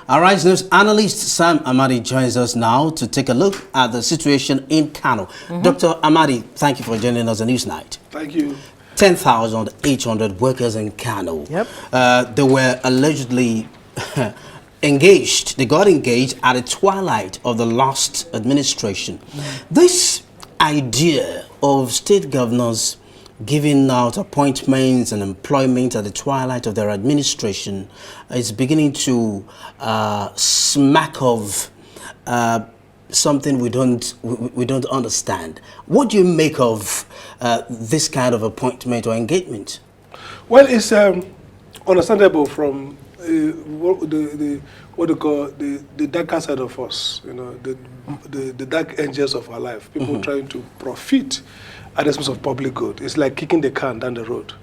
All right, news analyst Sam Amadi joins us now to take a look at the situation in Kano. Dr. Amadi, thank you for joining us on Newsnight. Thank you. 10,800 workers in Kano. Yep. They were allegedly engaged. They got engaged at the twilight of the last administration. This idea of state governors giving out appointments and employment at the twilight of their administration is beginning to smack of something we don't understand. What do you make of this kind of appointment or engagement? Well, it's understandable from what they call the darker side of us, you know, the dark angels of our life, people trying to profit at the expense of public good. It's like kicking the can down the road.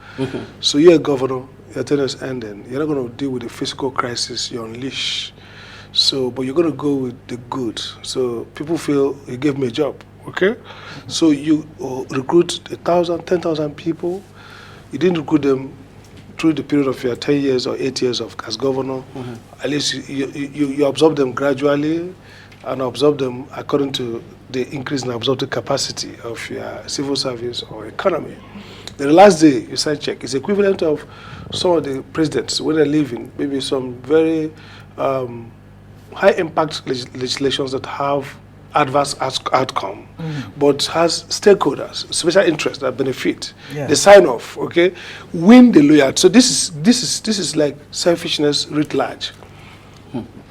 So you're a governor, your tenure is ending. You're not going to deal with the fiscal crisis you unleash. So, but you're going to go with the good. So people feel you gave me a job, okay? So you recruit 1,000, 10,000 people. You didn't recruit them through the period of your 10 years or 8 years as governor. At least you absorb them gradually and absorb them according to the increase in absorptive capacity of your civil service or economy. The last day you sign check is equivalent of some of the presidents when they're leaving, maybe some very high impact legislations that have adverse outcome, but has stakeholders, special interests that benefit. Yeah. They sign off, okay, win the loyalty. So this is like selfishness writ large.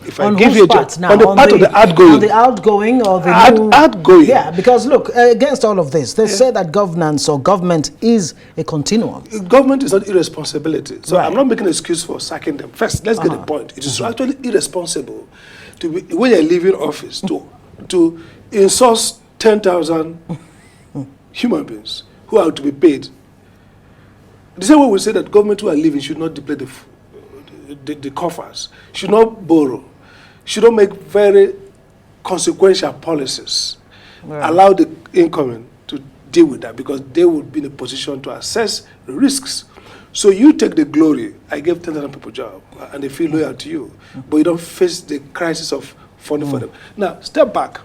If I give you a job, now, on the part of the outgoing. On the outgoing or the outgoing. Yeah, because look, against all of this, they say that governance or government is a continuum. Government is not irresponsibility. So Right. I'm not making an excuse for sacking them. First, let's get the point. It is actually irresponsible to be, when you're leaving office, to insource 10,000 human beings who are to be paid. The same way we say that government who are leaving should not deplete the coffers, should not borrow, should not make very consequential policies. Right. Allow the incoming to deal with that because they would be in a position to assess the risks. So you take the glory. I gave 10,000 people a job and they feel loyal to you, but you don't face the crisis of funding for them. Now, step back.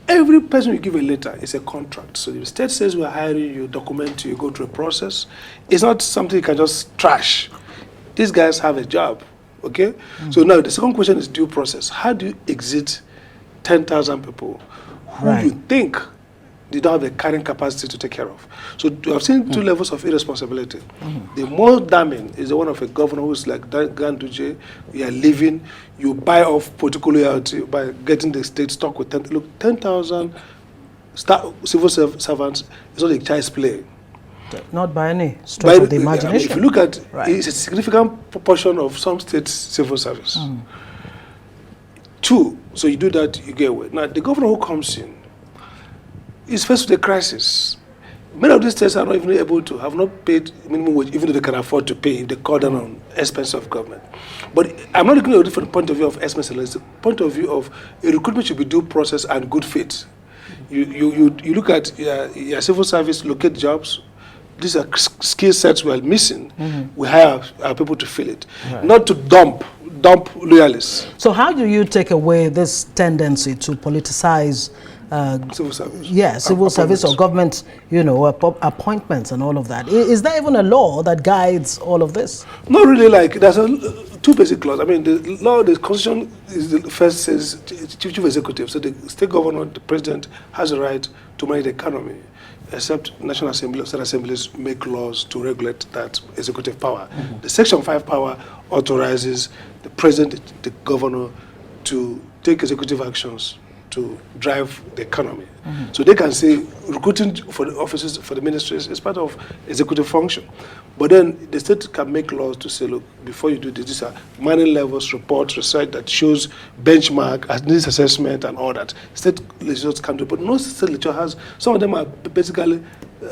Every person you give a letter is a contract. So the state says we're hiring you, document you go through a process. It's not something you can just trash. These guys have a job, okay? So now the second question is due process. How do you exit 10,000 people who Right. you think they don't have the carrying capacity to take care of? So I've seen two levels of irresponsibility. The most damning is the one of a governor who's like Ganduje. You are leaving, you buy off political loyalty by getting the state stuck with 10,000 civil servants is not a child's play. Not by any stretch of the imagination. If you look at, Right. it's a significant proportion of some states' civil service. Two, so you do that, you get away. Now, the governor who comes in is faced with a crisis. Many of these states are not even able to, have not paid minimum wage, even though they can afford to pay if they cut down on expense of government. But I'm not looking at it from the point of view of expense, it's the point of view of a recruitment should be due process and good faith. You look at your civil service, locate jobs. These are skill sets we are missing. We hire our people to fill it, not to dump loyalists. So how do you take away this tendency to politicize Civil service. yeah, civil service or government, you know, appointments and all of that? Is there even a law that guides all of this? Not really. Like there's two basic clauses. I mean, the law, the constitution is the first says chief executive. So the state governor, the president, has a right to manage the economy, except National Assembly or state assemblies make laws to regulate that executive power. The Section 5 power authorizes the president, the governor, to take executive actions to drive the economy. So they can say recruiting for the offices, for the ministries is part of executive function. But then the state can make laws to say, look, before you do this, these are manning levels, reports, research that shows benchmark, needs assessment and all that. State legislatures can do, but no state legislature has, some of them are basically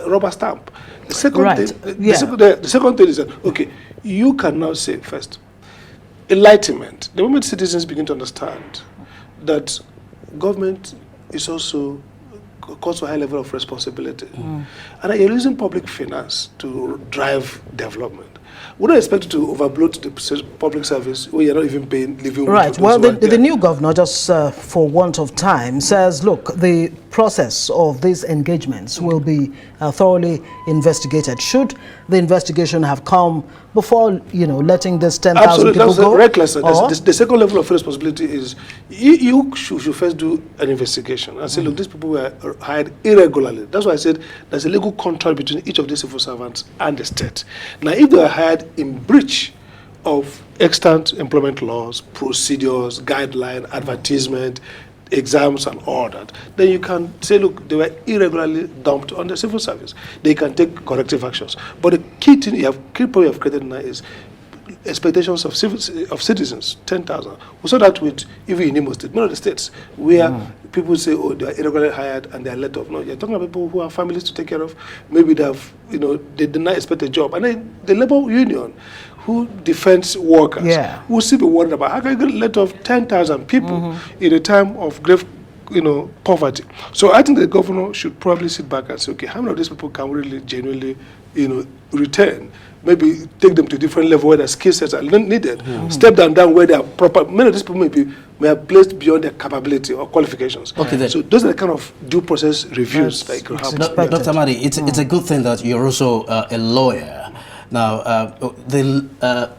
rubber stamp. The second thing, the second thing is that, okay, you can now say first, enlightenment. The moment citizens begin to understand that government is also calls for a high level of responsibility. And you're using public finance to drive development. We don't expect you to overbloat the public service when you're not even paying living wage. Right. for those Well, who are the there. new governor, just for want of time, says, look, the process of these engagements will be thoroughly investigated. Should the investigation have come before, letting this 10,000 Absolutely, people that's go? reckless. Or, The second level of responsibility is you should first do an investigation and say, look, these people were hired irregularly. That's why I said there's a legal contract between each of these civil servants and the state. Now, if they are hired in breach of extant employment laws, procedures, guideline, advertisement, exams and all that, then you can say, look, they were irregularly dumped on the civil service. They can take corrective actions. But the key thing key problem you have created now is expectations of citizens, 10,000. We saw that with even in Imo State, many of the states where people say, oh, they are irregularly hired and they are let off. No, you're talking about people who have families to take care of. Maybe they have, they did not expect a job. And then the labor union who defends workers will still be worried about how can you let off 10,000 people in a time of grave poverty. So I think the governor should probably sit back and say, okay, how many of these people can we really genuinely, return? Maybe take them to a different level where their skill sets are needed. Step down where they are proper. Many of these people may have placed beyond their capability or qualifications. Okay, then. So those are the kind of due process reviews that you could have. Dr. Amadi, it's a good thing that you're also a lawyer. Now, the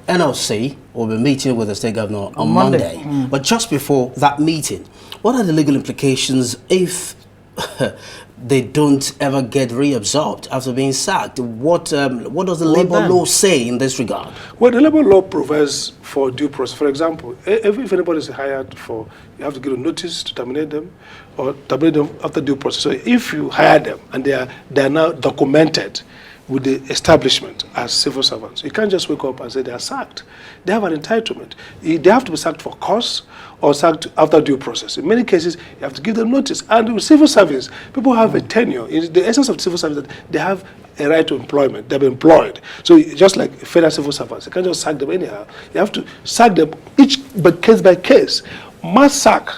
NLC will be meeting with the state governor on Monday. But just before that meeting, what are the legal implications if they don't ever get reabsorbed after being sacked? What does the labor law say in this regard? Well, the labor law provides for due process. For example, if anybody is hired you have to give a notice to terminate them or terminate them after due process. So if you hire them and they are now documented with the establishment as civil servants, you can't just wake up and say they are sacked. They have an entitlement. They have to be sacked for cause or sacked after due process. In many cases, you have to give them notice. And with civil service, people have a tenure. In the essence of civil service, that they have a right to employment. They've been employed. So just like federal civil servants, you can't just sack them anyhow. You have to sack them but case by case. Mass sack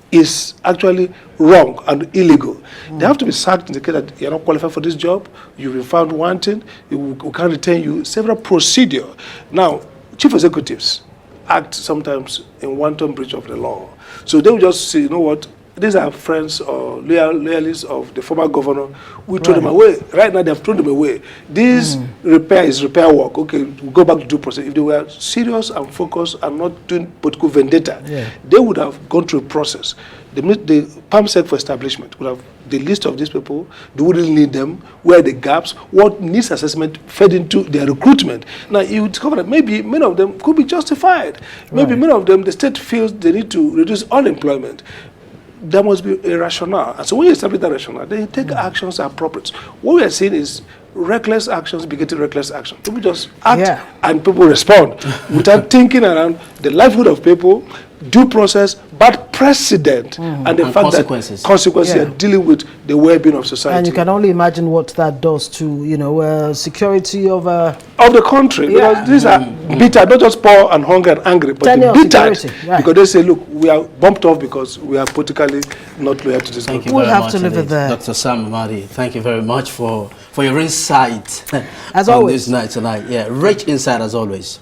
is actually wrong and illegal. They have to be sacked in the case that you're not qualified for this job, you've been found wanting, we can't retain you, several procedure. Now, chief executives act sometimes in wanton breach of the law. So they will just say, you know what, these are friends or loyalists of the former governor. We throw them away. Right now, they have thrown them away. This repair is repair work. Okay, we'll go back to due process. If they were serious and focused and not doing political vendetta, they would have gone through a process. The PAMSEC for establishment would have the list of these people, they wouldn't need them, where are the gaps, what needs assessment fed into their recruitment. Now, you discover that maybe many of them could be justified. Maybe many of them, the state feels they need to reduce unemployment. There must be a rationale. And so when you establish that rationale, then you take actions appropriate. What we are seeing is reckless actions begetting reckless action. People just act and people respond without thinking around the livelihood of people, due process, bad precedent, and the fact consequences. that consequences are dealing with the well-being of society. And you can only imagine what that does to, security of the country. Because these are bitter, not just poor and hungry and angry, but Tenure bitter. security, Because they say, look, we are bumped off because we are politically not loyal to this Thank you government. We'll very have much to leave it indeed. there. Dr. Sam Amadi, thank you very much for your insight As on always. this night tonight. Yeah, rich insight as always.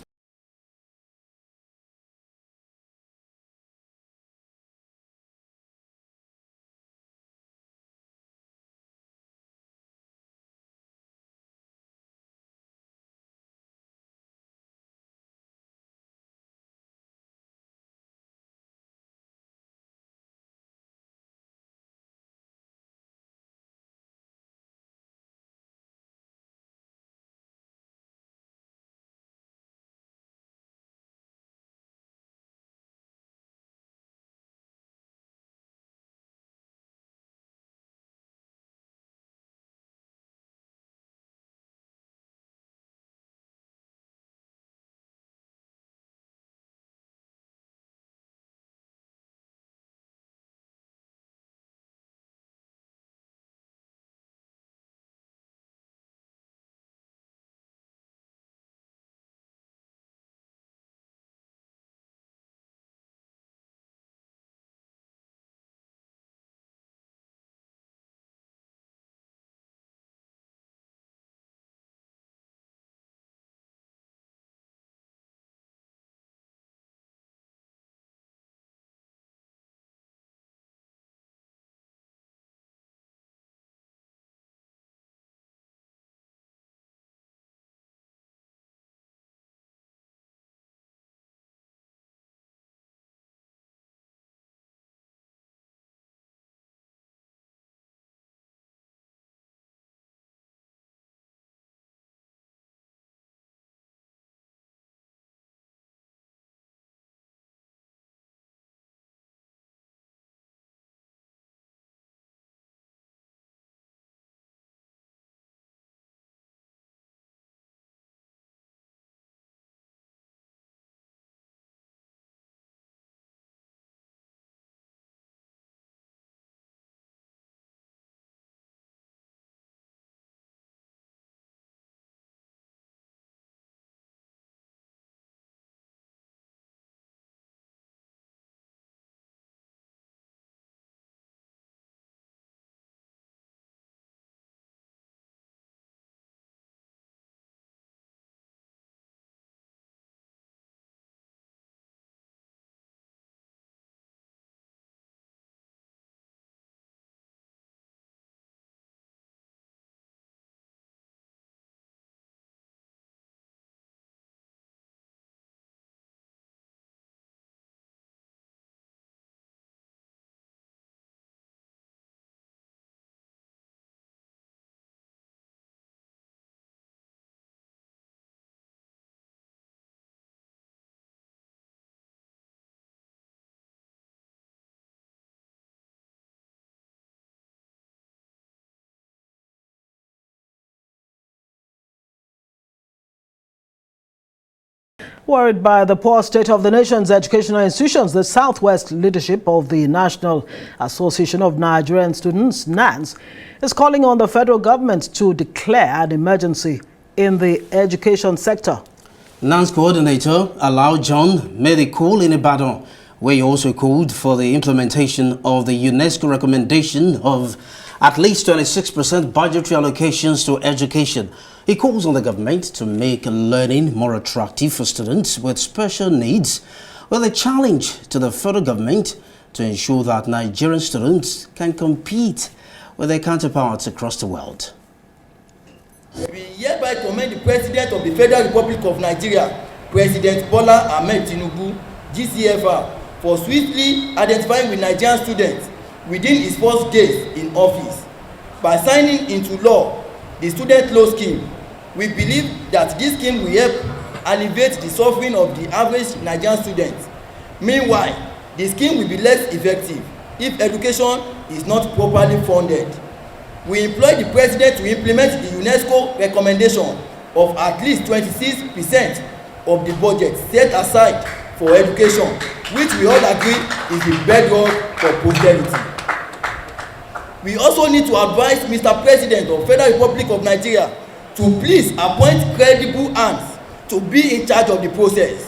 Worried by the poor state of the nation's educational institutions, the Southwest leadership of the National Association of Nigerian Students, NANS, is calling on the federal government to declare an emergency in the education sector. NANS coordinator Alao John made a call in Ibadan, where he also called for the implementation of the UNESCO recommendation of at least 26% budgetary allocations to education. He calls on the government to make learning more attractive for students with special needs, with a challenge to the federal government to ensure that Nigerian students can compete with their counterparts across the world. We hereby commend the President of the Federal Republic of Nigeria, President Bola Ahmed Tinubu, GCFR, for swiftly identifying with Nigerian students within his first days in office. By signing into law the student loan scheme, we believe that this scheme will help alleviate the suffering of the average Nigerian student. Meanwhile, the scheme will be less effective if education is not properly funded. We implore the President to implement the UNESCO recommendation of at least 26% of the budget set aside for education, which we all agree is the bedrock for prosperity. We also need to advise Mr. President of Federal Republic of Nigeria to please appoint credible hands to be in charge of the process.